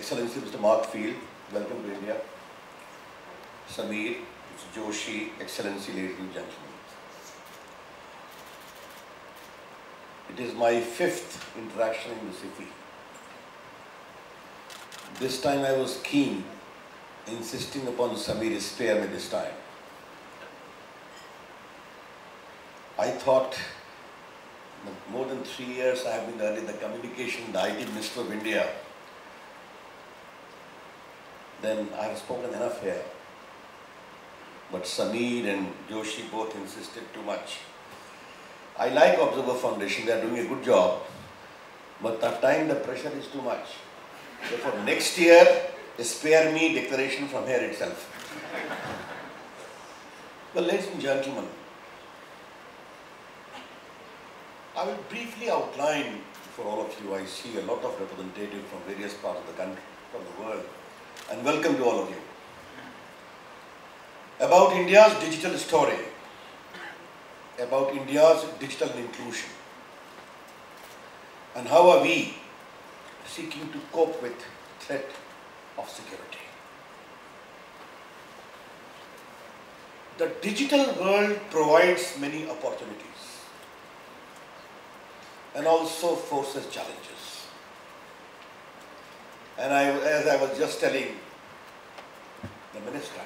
Excellency Mr. Mark Field, welcome to India. Sameer, Mr. Joshi, Excellency, ladies and gentlemen. It is my 5th interaction in the CYFY. This time I was keen, insisting upon Sameer spare me this time. I thought more than 3 years I have been the communication, the IT Minister of India. Then I have spoken enough here. But Sameer and Joshi both insisted too much. I like Observer Foundation, they are doing a good job. But that time the pressure is too much. Therefore next year, spare me declaration from here itself. Well, ladies and gentlemen, I will briefly outline for all of you. I see a lot of representatives from various parts of the country, from the world, and welcome to all of you. About India's digital story, about India's digital inclusion, and how are we seeking to cope with threat of security. The digital world provides many opportunities and also forces challenges. And as I was just telling the Minister,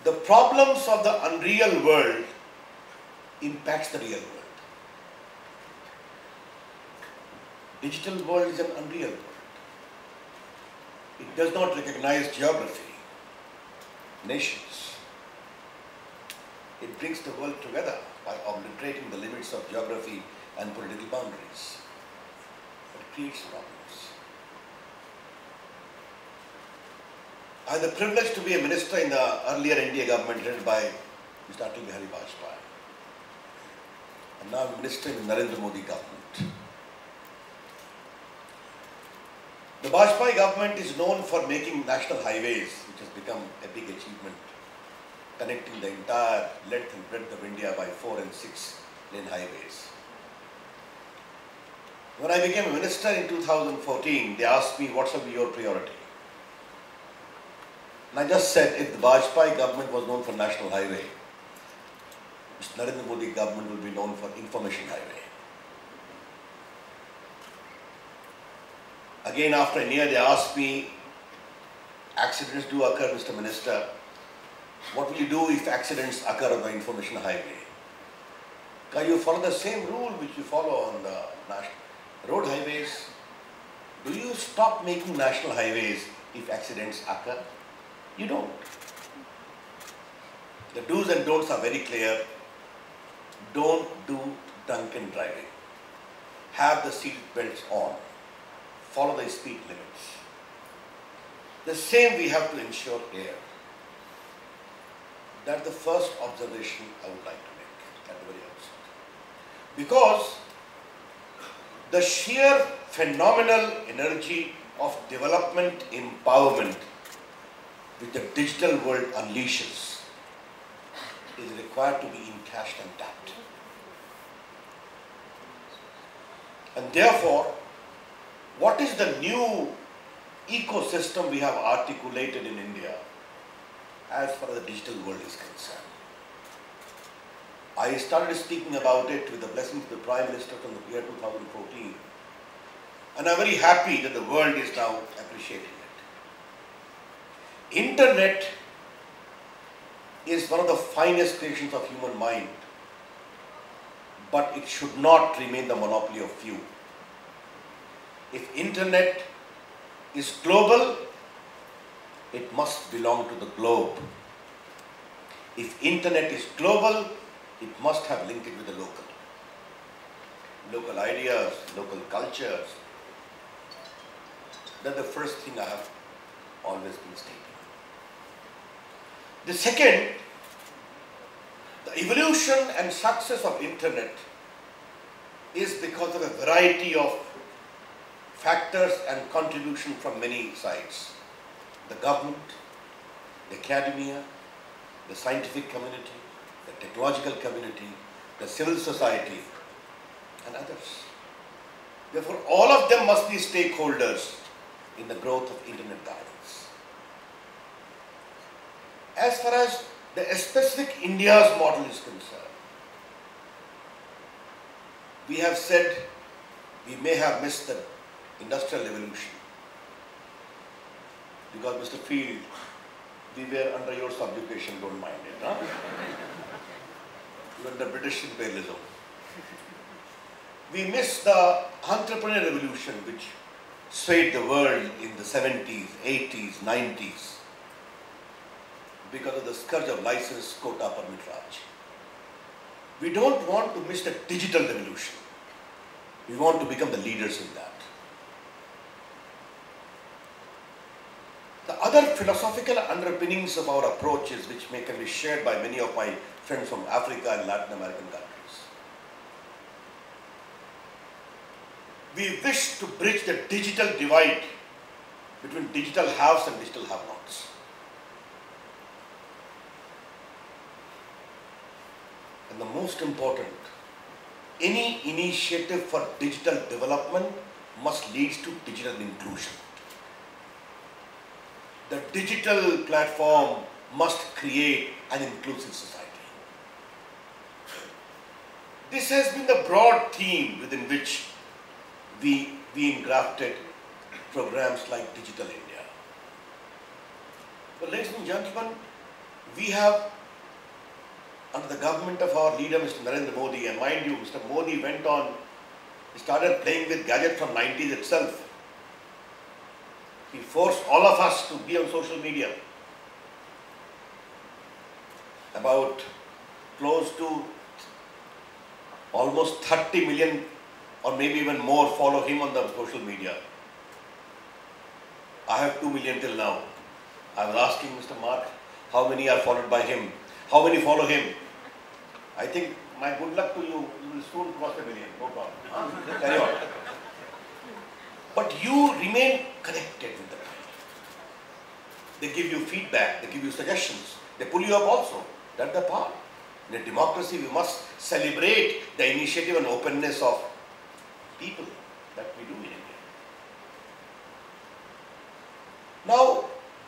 the problems of the unreal world impacts the real world. Digital world is an unreal world. It does not recognize geography, nations. It brings the world together by obliterating the limits of geography and political boundaries. It creates problems. I had the privilege to be a minister in the earlier India government led by Mr. Atal Bihari Vajpayee. And now I'm a minister in the Narendra Modi government. The Vajpayee government is known for making national highways, which has become a big achievement, connecting the entire length and breadth of India by 4- and 6-lane highways. When I became a minister in 2014, they asked me, what shall be your priority? And I just said, if the Vajpayee government was known for national highway, Mr. Narendra Modi government will be known for information highway. Again, after a year, they asked me, accidents do occur, Mr. Minister. What will you do if accidents occur on the information highway? Can you follow the same rule which you follow on the road highways? Do you stop making national highways if accidents occur? You don't. The do's and don'ts are very clear. Don't do drunken driving. Have the seat belts on. Follow the speed limits. The same we have to ensure here. That's the first observation I would like to make at the very outset. Because the sheer phenomenal energy of development empowerment which the digital world unleashes is required to be encashed and tapped. And therefore, what is the new ecosystem we have articulated in India as far as the digital world is concerned? I started speaking about it with the blessings of the Prime Minister from the year 2014. And I'm very happy that the world is now appreciating it. Internet is one of the finest creations of human mind, but it should not remain the monopoly of few. If internet is global, it must belong to the globe. If internet is global, it must have linkage with the local. Local ideas, local cultures. That's the first thing I have always been stating. The second, the evolution and success of internet is because of a variety of factors and contribution from many sides. The government, the academia, the scientific community, the technological community, the civil society, and others. Therefore, all of them must be stakeholders in the growth of internet governance. As far as the specific India's model is concerned, we have said we may have missed the industrial revolution because, Mr. Field, we were under your subjugation, don't mind it. Huh? Even the British imperialism. We missed the entrepreneurial revolution which swayed the world in the 70s, 80s, 90s because of the scourge of license, quota, permit raj. We don't want to miss the digital revolution. We want to become the leaders in that. The other philosophical underpinnings of our approaches, which can be shared by many of my friends from Africa and Latin American countries. We wish to bridge the digital divide between digital haves and digital have-nots. And the most important, any initiative for digital development must lead to digital inclusion. The digital platform must create an inclusive society. This has been the broad theme within which we engrafted programs like Digital India. Well, ladies and gentlemen, we have, under the government of our leader, Mr. Narendra Modi, and mind you, Mr. Modi went on, he started playing with gadgets from 90s itself. He forced all of us to be on social media. About close to almost 30 million or maybe even more follow him on the social media. I have 2 million till now. I was asking Mr. Mark, how many are followed by him? How many follow him? I think, my good luck to you, you will soon cross 1 million, no problem. Carry on. But you remain connected with the people. They give you feedback, they give you suggestions, they pull you up also. That's the part. In a democracy, we must celebrate the initiative and openness of people that we do in India. Now,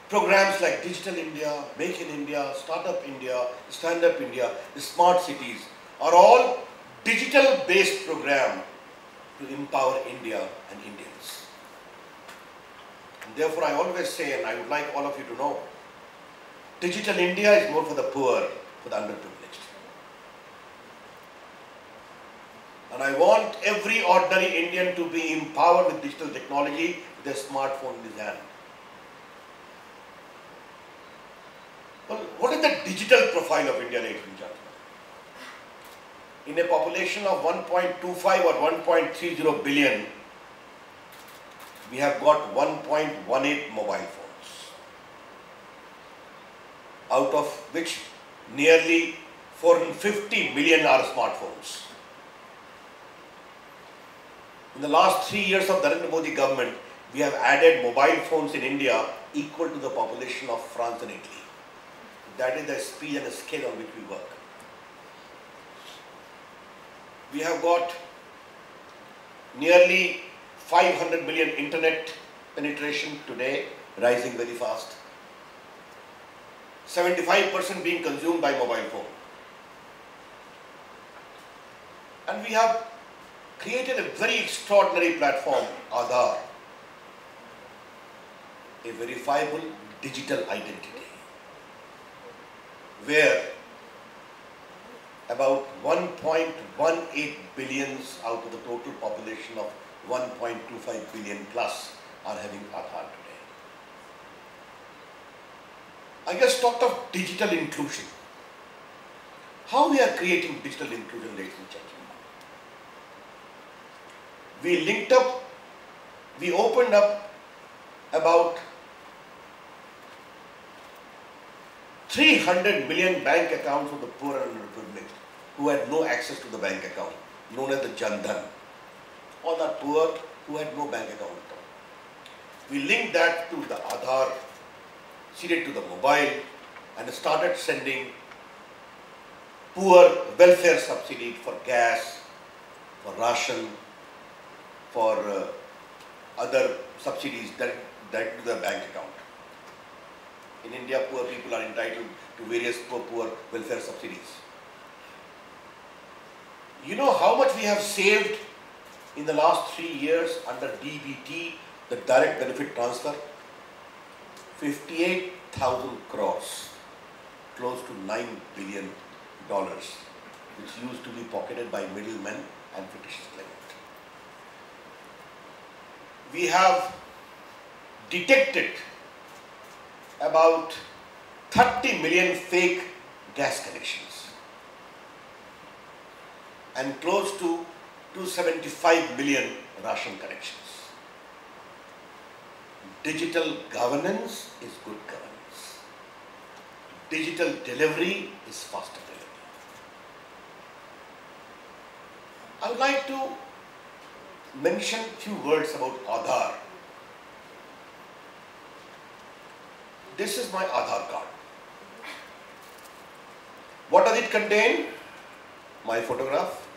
programs like Digital India, Make in India, Startup India, Stand Up India, the Smart Cities are all digital-based programs to empower India and Indians. And therefore, I always say, and I would like all of you to know, Digital India is more for the poor, for the underprivileged. And I want every ordinary Indian to be empowered with digital technology with a smartphone in his hand. Well, what is the digital profile of India, ladies and gentlemen? In a population of 1.25 or 1.30 billion, we have got 1.18 mobile phones, out of which nearly 450 million are smartphones. In the last 3 years of Narendra Modi government, we have added mobile phones in India equal to the population of France and Italy. That is the speed and the scale on which we work. We have got nearly 500 million internet penetration today, rising very fast. 75% being consumed by mobile phone. And we have created a very extraordinary platform, Aadhaar, a verifiable digital identity, where about 1.18 billions out of the total population of 1.25 billion plus are having Aadhaar today. I just talked of digital inclusion. How we are creating digital inclusion, ladies and gentlemen? We linked up, we opened up about 300 million bank accounts of the poor and underprivileged who had no access to the bank account, known as the Jan Dhan, or the poor who had no bank account at all. We linked that to the Aadhaar, seeded to the mobile, and started sending poor welfare subsidy for gas, for ration, for other subsidies that to the bank account. In India, poor people are entitled to various poor welfare subsidies. You know how much we have saved in the last 3 years under DBT, the direct benefit transfer? 58,000 crores, close to $9 billion, which used to be pocketed by middlemen and fictitious claimants. We have detected about 30 million fake gas connections and close to 275 million ration connections. Digital governance is good governance. Digital delivery is faster delivery. I would like to mention a few words about Aadhaar. This is my Aadhaar card. What does it contain? My photograph.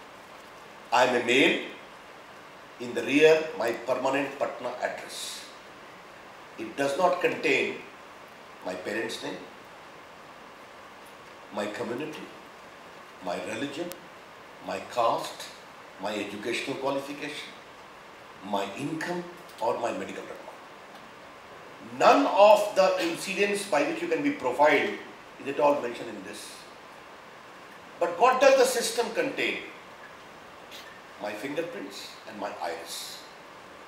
I am a male. In the rear, my permanent Patna address. It does not contain my parents' name, my community, my religion, my caste, my educational qualification, my income or my medical record. None of the incidents by which you can be profiled is at all mentioned in this. But what does the system contain? My fingerprints and my iris,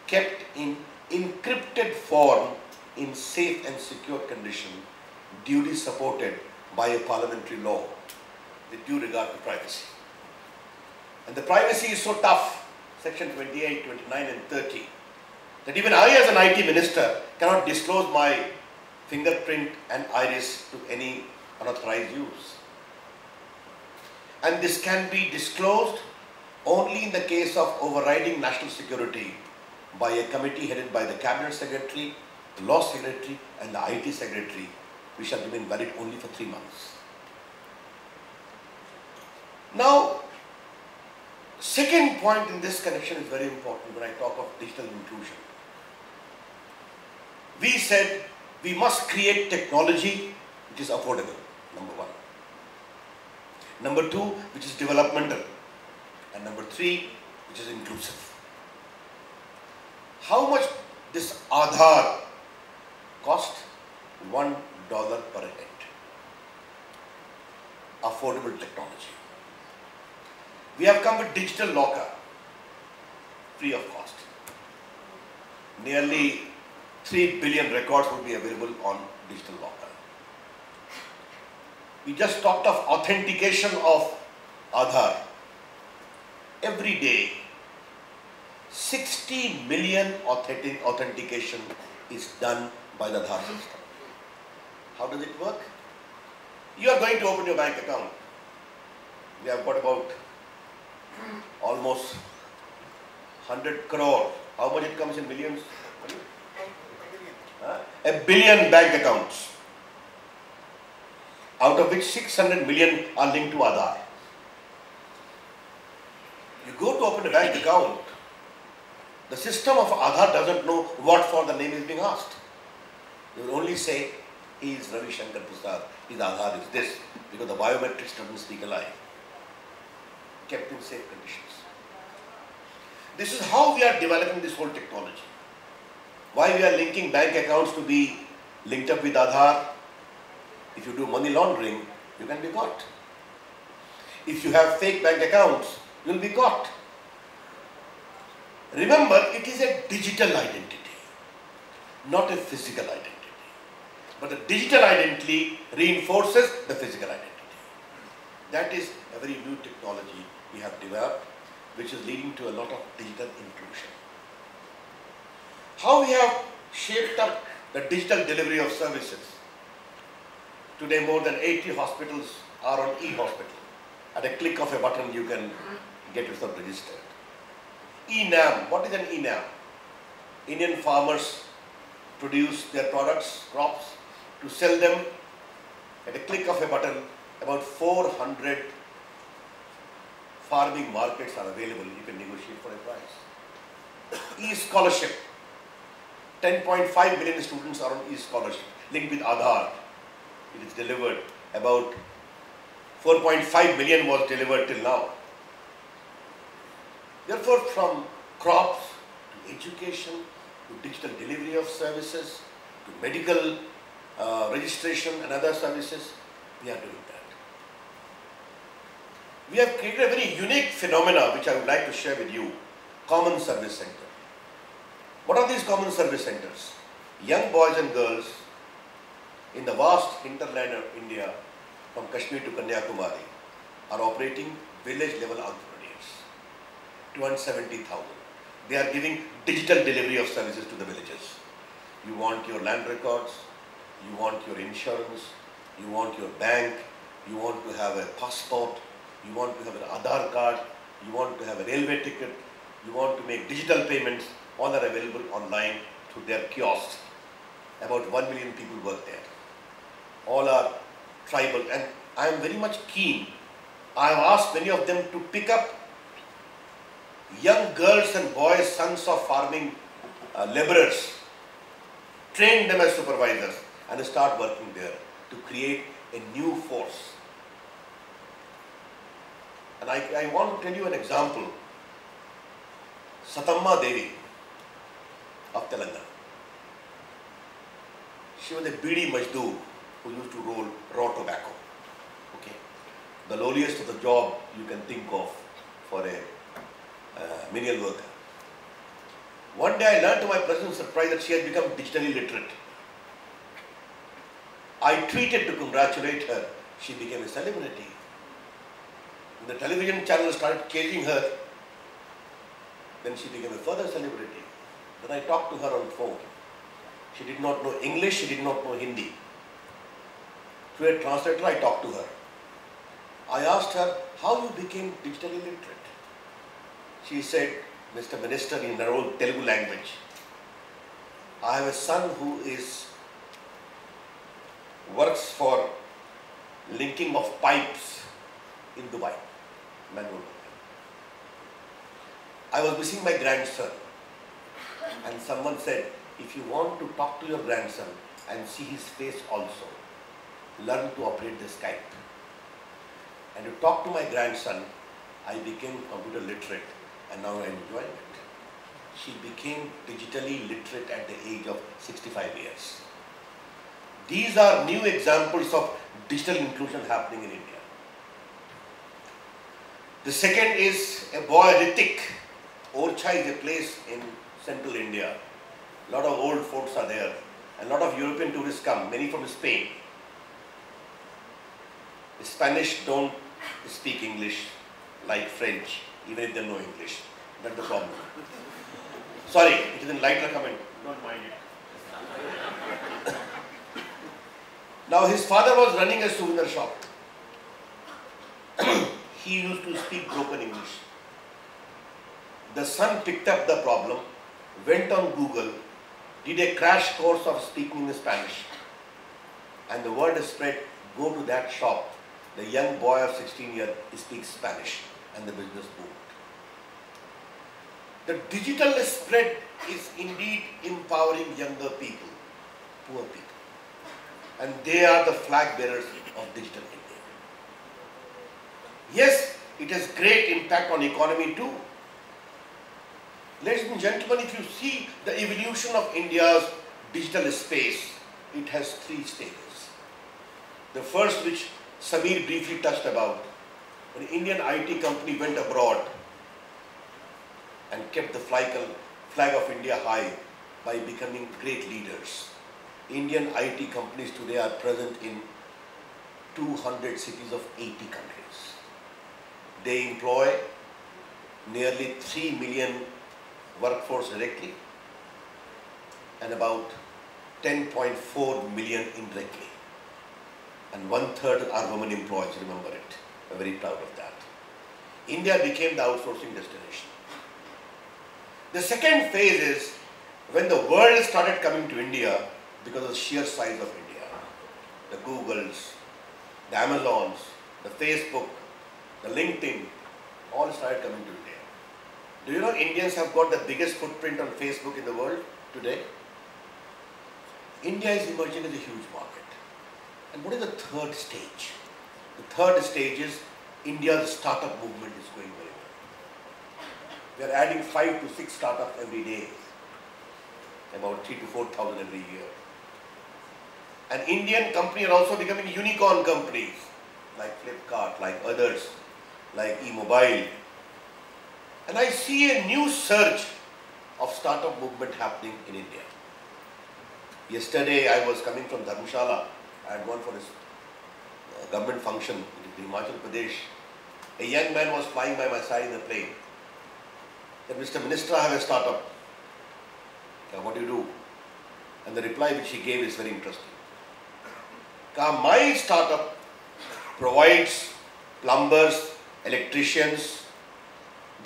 kept in encrypted form in safe and secure condition, duly supported by a parliamentary law with due regard to privacy. And the privacy is so tough, section 28, 29 and 30, that even I as an IT minister cannot disclose my fingerprint and iris to any unauthorized use. And this can be disclosed only in the case of overriding national security by a committee headed by the Cabinet Secretary, the Law Secretary and the IT Secretary, which shall remain valid only for 3 months. Now, second point in this connection is very important when I talk of digital inclusion. We said we must create technology which is affordable, number one. Number two, which is developmental. And number three, which is inclusive. How much this Aadhaar cost? $1 per head. Affordable technology. We have come with digital locker, free of cost. Nearly 3 billion records would be available on digital locker. We just talked of authentication of Aadhaar. Every day, 60 million authentication is done by the Aadhaar system. How does it work? You are going to open your bank account. We have got about almost 100 crore. How much it comes in millions? A billion bank accounts, out of which 600 million are linked to Aadhaar. You go to open a bank account, the system of Aadhaar doesn't know what for the name is being asked. They will only say, he is Ravi Shankar Prasad, his Aadhaar is this, because the biometrics doesn't speak a lie. Kept in safe conditions. This is how we are developing this whole technology. Why we are linking bank accounts to be linked up with Aadhaar. If you do money laundering, you can be caught. If you have fake bank accounts, you will be caught. Remember, it is a digital identity, not a physical identity. But the digital identity reinforces the physical identity. That is a very new technology we have developed, which is leading to a lot of digital inclusion. How we have shaped up the digital delivery of services. Today more than 80 hospitals are on e-hospital. At a click of a button you can get yourself registered. E-NAM, what is an E-NAM? Indian farmers produce their products, crops, to sell them at a click of a button. About 400 farming markets are available. You can negotiate for a price. E-scholarship. 10.5 million students are on e-scholarship, linked with Aadhaar. It is delivered. About 4.5 million was delivered till now. Therefore, from crops to education, to digital delivery of services, to medical registration and other services, we are doing that. We have created a very unique phenomena which I would like to share with you, Common Service Center. What are these common service centers? Young boys and girls in the vast hinterland of India, from Kashmir to Kanyakumari, are operating village level entrepreneurs. 270,000. They are giving digital delivery of services to the villages. You want your land records, you want your insurance, you want your bank, you want to have a passport, you want to have an Aadhaar card, you want to have a railway ticket, you want to make digital payments. All are available online through their kiosks. About 1 million people work there. All are tribal, and I am very much keen. I have asked many of them to pick up young girls and boys, sons of farming laborers, train them as supervisors and start working there to create a new force. And I want to tell you an example. Satamma Devi of Telangana. She was a bidi majdoor who used to roll raw tobacco. Okay, the lowliest of the job you can think of for a menial worker. One day I learned to my pleasant surprise that she had become digitally literate. I tweeted to congratulate her. She became a celebrity. The television channel started chasing her. Then she became a further celebrity. Then I talked to her on phone. She did not know English, she did not know Hindi. Through a translator, I talked to her. I asked her how you became digitally literate. She said, Mr. Minister, in her own Telugu language, I have a son who works for linking of pipes in Dubai. I was missing my grandson, and someone said, if you want to talk to your grandson and see his face also, learn to operate the Skype. And to talk to my grandson, I became computer literate, and now I enjoy it. She became digitally literate at the age of 65 years. These are new examples of digital inclusion happening in India. The second is a boy, Ritik. Orcha is a place in central India. A lot of old folks are there. A lot of European tourists come, many from Spain. The Spanish don't speak English like French, even if they know English. That's the problem. Sorry, it is in lighter comment. Don't mind it. Now his father was running a souvenir shop. He used to speak broken English. The son picked up the problem, went on Google, did a crash course of speaking in Spanish, and the word spread, go to that shop. The young boy of 16 years speaks Spanish, and the business boomed. The digital spread is indeed empowering younger people, poor people, and they are the flag bearers of digital India. Yes, it has great impact on economy too. Ladies and gentlemen, if you see the evolution of India's digital space, it has 3 stages. The first, which Samir briefly touched about, an Indian IT company went abroad and kept the flag of India high by becoming great leaders. Indian IT companies today are present in 200 cities of 80 countries. They employ nearly 3 million workforce directly and about 10.4 million indirectly. And 1/3 are women employees, remember it. We're very proud of that. India became the outsourcing destination. The second phase is when the world started coming to India because of the sheer size of India. The Googles, the Amazons, the Facebook, the LinkedIn, all started coming to India. Do you know Indians have got the biggest footprint on Facebook in the world today? India is emerging as a huge market. And what is the third stage? The third stage is India's startup movement is going very well. We are adding 5 to 6 startups every day, about 3 to 4,000 every year. And Indian companies are also becoming unicorn companies, like Flipkart, like others, like eMobile. And I see a new surge of startup movement happening in India. Yesterday I was coming from Dharamshala. I had gone for this government function in Himachal Pradesh. A young man was flying by my side in the plane. He said, Mr. Minister, I have a startup. What do you do? And the reply which he gave is very interesting. My startup provides plumbers, electricians,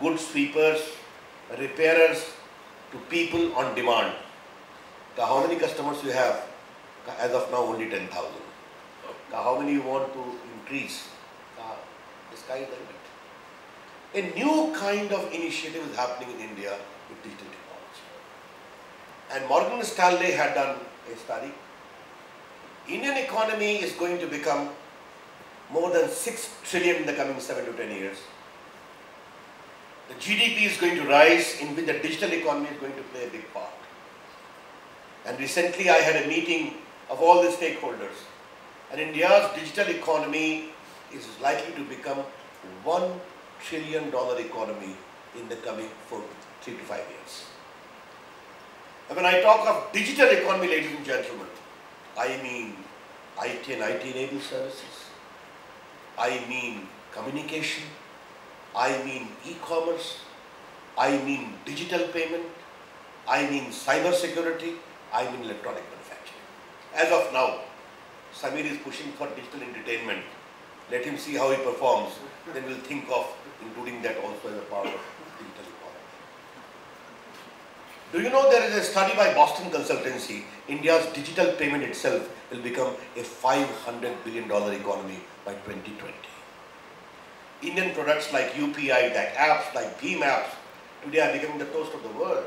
good sweepers, repairers to people on demand. How many customers you have? As of now, only 10,000. How many you want to increase? The sky is the limit. A new kind of initiative is happening in India with digital technology. And Morgan Stanley had done a study. Indian economy is going to become more than 6 trillion in the coming 7 to 10 years. The GDP is going to rise, in which the digital economy is going to play a big part. And recently I had a meeting of all the stakeholders. And India's digital economy is likely to become $1 trillion economy in the coming 3 to 5 years. And when I talk of digital economy, ladies and gentlemen, I mean IT and IT-enabled services. I mean communication. I mean e-commerce. I mean digital payment. I mean cyber security. I mean electronic manufacturing. As of now, Samir is pushing for digital entertainment. Let him see how he performs. Then we'll think of including that also as a part of digital economy. Do you know there is a study by Boston Consultancy, India's digital payment itself will become a $500 billion economy by 2020. Indian products like UPI, like apps, like Bheem apps, today are becoming the toast of the world.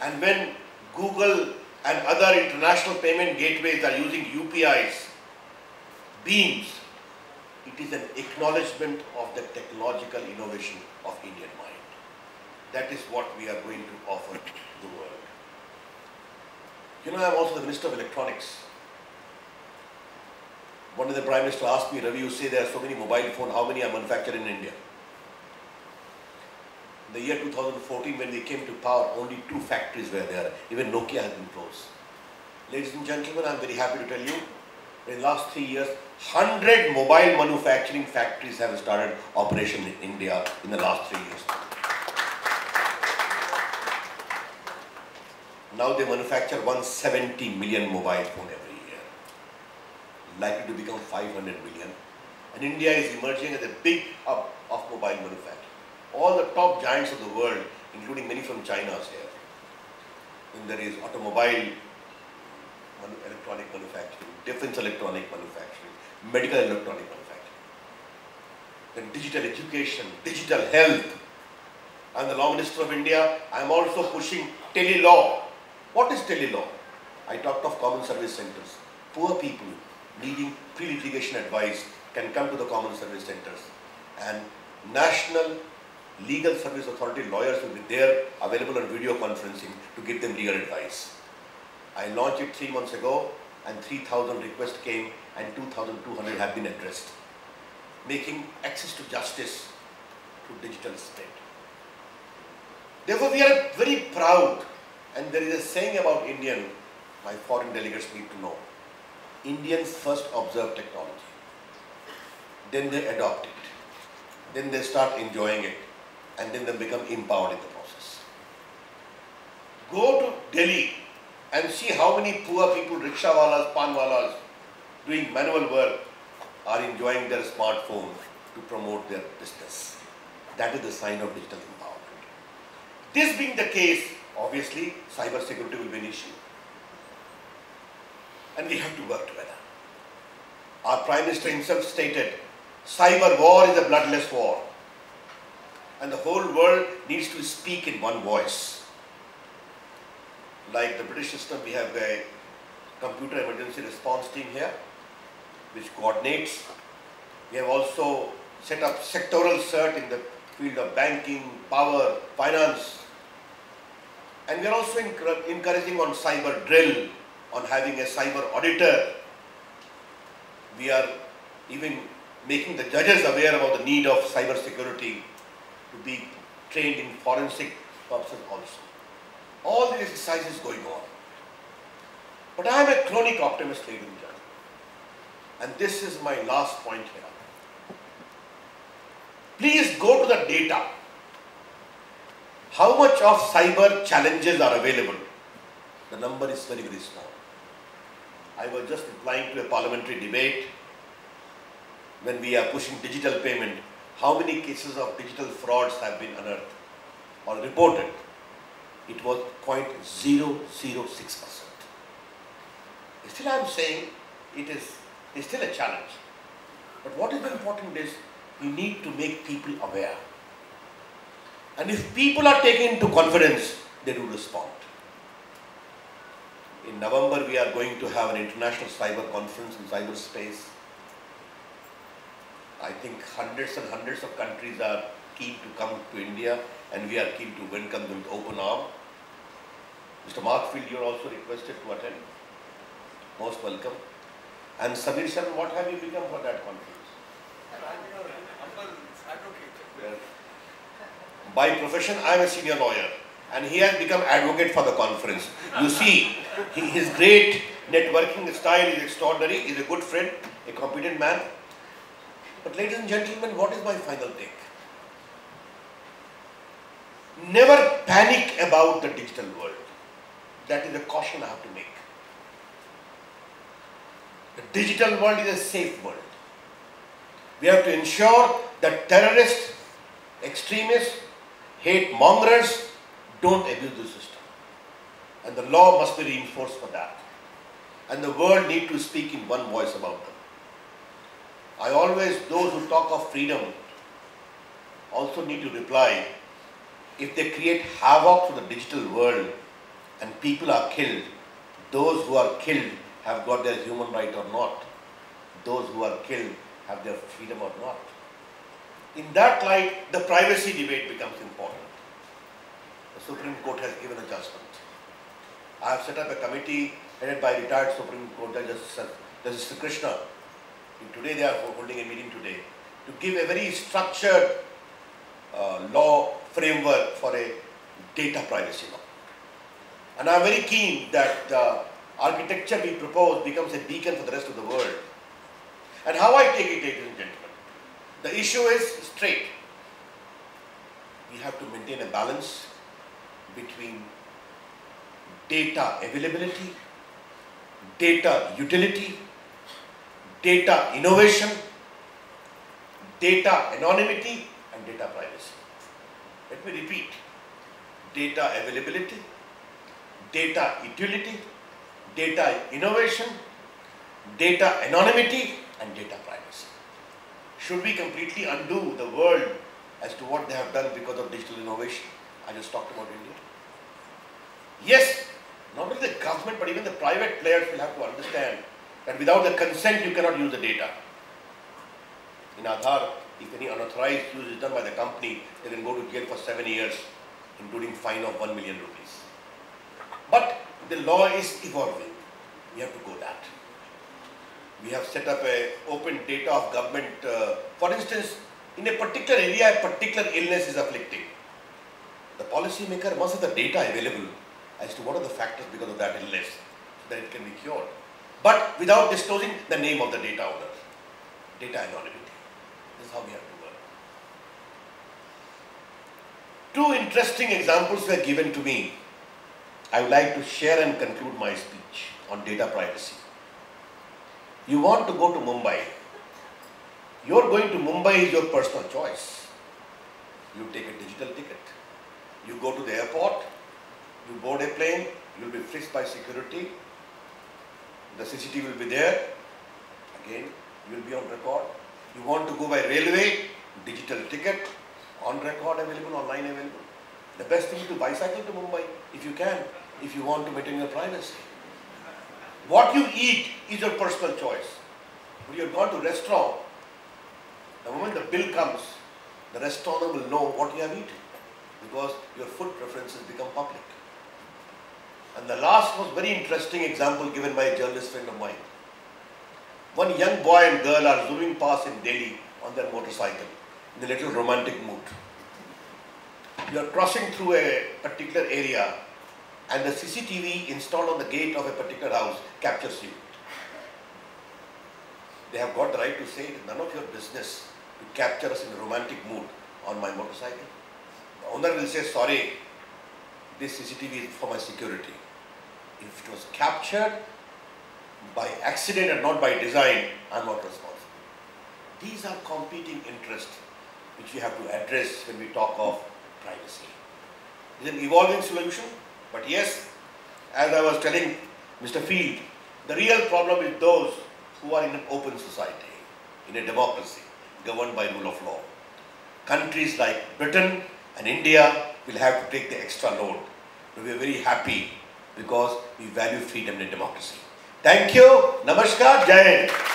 And when Google and other international payment gateways are using UPIs, Bheems, it is an acknowledgement of the technological innovation of Indian mind. That is what we are going to offer to the world. You know, I am also the Minister of Electronics. One day the Prime Minister asked me, Ravi, you say there are so many mobile phones, how many are manufactured in India? In the year 2014, when we came to power, only 2 factories were there. Even Nokia has been closed. Ladies and gentlemen, I am very happy to tell you, in the last 3 years, 100 mobile manufacturing factories have started operation in India in the last 3 years. Now they manufacture 170 million mobile phones every year, likely to become 500 million. And India is emerging as a big hub of mobile manufacturing. All the top giants of the world, including many from China, are here. And there is automobile electronic manufacturing, defense electronic manufacturing, medical electronic manufacturing, then digital education, digital health. I am the Law Minister of India. I am also pushing tele-law. What is tele-law? I talked of common service centers. Poor people needing pre-litigation advice can come to the common service centers, and National Legal Service Authority lawyers will be there available on video conferencing to give them legal advice. I launched it 3 months ago and 3,000 requests came and 2,200 have been addressed, making access to justice through digital spread. Therefore, we are very proud, and there is a saying about Indian, my foreign delegates need to know. Indians first observe technology, then they adopt it, then they start enjoying it, and then they become empowered in the process. Go to Delhi and see how many poor people, rickshawalas, panwalas, doing manual work are enjoying their smartphone to promote their business. That is the sign of digital empowerment. This being the case, obviously, cyber security will be an issue. And we have to work together. Our Prime Minister himself stated, cyber war is a bloodless war. and the whole world needs to speak in one voice. Like the British system, we have a computer emergency response team here, which coordinates. We have also set up sectoral CERT in the field of banking, power, finance. And we are also encouraging on cyber drill, on having a cyber auditor. We are even making the judges aware about the need of cyber security to be trained in forensic purposes also. All these exercises going on. But I am a chronic optimist, ladies and gentlemen. And this is my last point here. Please go to the data. How much of cyber challenges are available? The number is very, very small. I was just replying to a parliamentary debate when we are pushing digital payment. How many cases of digital frauds have been unearthed or reported? It was 0.006%. Still I am saying it's still a challenge. But what is important is you need to make people aware. And if people are taken into confidence, they do respond. In November, we are going to have an international cyber conference in cyberspace. I think hundreds and hundreds of countries are keen to come to India, and we are keen to welcome them with open arm. Mr. Markfield, you are also requested to attend. Most welcome. And Samir sir, what have you become for that conference? Well, by profession, I am a senior lawyer, and he has become advocate for the conference. You see, his great networking style is extraordinary. He is a good friend, a competent man. But ladies and gentlemen, what is my final take? Never panic about the digital world. That is a caution I have to make. The digital world is a safe world. We have to ensure that terrorists, extremists, hate mongers don't abuse the system. And the law must be reinforced for that. And the world needs to speak in one voice about them. I always, those who talk of freedom also need to reply, if they create havoc to the digital world and people are killed, those who are killed have got their human right or not. Those who are killed have their freedom or not. In that light, the privacy debate becomes important. The Supreme Court has given a judgment. I have set up a committee headed by retired Supreme Court Justice Krishna. Today they are holding a meeting today to give a very structured law framework for a data privacy law. And I am very keen that the architecture we propose becomes a beacon for the rest of the world. And how I take it, ladies and gentlemen, the issue is straight. We have to maintain a balance between data availability, data utility, data innovation, data anonymity, and data privacy. Let me repeat. Data availability, data utility, data innovation, data anonymity, and data privacy. Should we completely undo the world as to what they have done because of digital innovation? I just talked about India. Yes, not only the government but even the private players will have to understand that without the consent you cannot use the data. In Aadhaar, if any unauthorized use is done by the company, they can go to jail for 7 years, including fine of 1 million rupees. But the law is evolving. We have to go that. We have set up a open data of government. For instance, in a particular area, a particular illness is afflicting. The policy maker must have the data available as to what are the factors because of that illness, so that it can be cured. But without disclosing the name of the data owner. Data anonymity. This is how we have to work. Two interesting examples were given to me. I would like to share and conclude my speech on data privacy. You want to go to Mumbai. Your going to Mumbai is your personal choice. You take a digital ticket. You go to the airport. You board a plane. You will be frisked by security. The CCTV will be there. Again, you will be on record. You want to go by railway, digital ticket. On record available, online available. The best thing is to bicycle to Mumbai if you can, if you want to maintain your privacy. What you eat is your personal choice. When you have gone to a restaurant, the moment the bill comes, the restaurant will know what you have eaten because your food preferences become public. And the last was very interesting example given by a journalist friend of mine. One young boy and girl are zooming past in Delhi on their motorcycle in a little romantic mood. You are crossing through a particular area and the CCTV installed on the gate of a particular house captures you. They have got the right to say it is none of your business to capture us in a romantic mood on my motorcycle. The owner will say, sorry, this CCTV is for my security. If it was captured by accident and not by design, I am not responsible. These are competing interests which we have to address when we talk of privacy. It is an evolving solution, but yes, as I was telling Mr. Field, the real problem is those who are in an open society, in a democracy governed by rule of law. Countries like Britain and India will have to take the extra load. But we are very happy because we value freedom and democracy. Thank you. Namaskar. Jai Hind.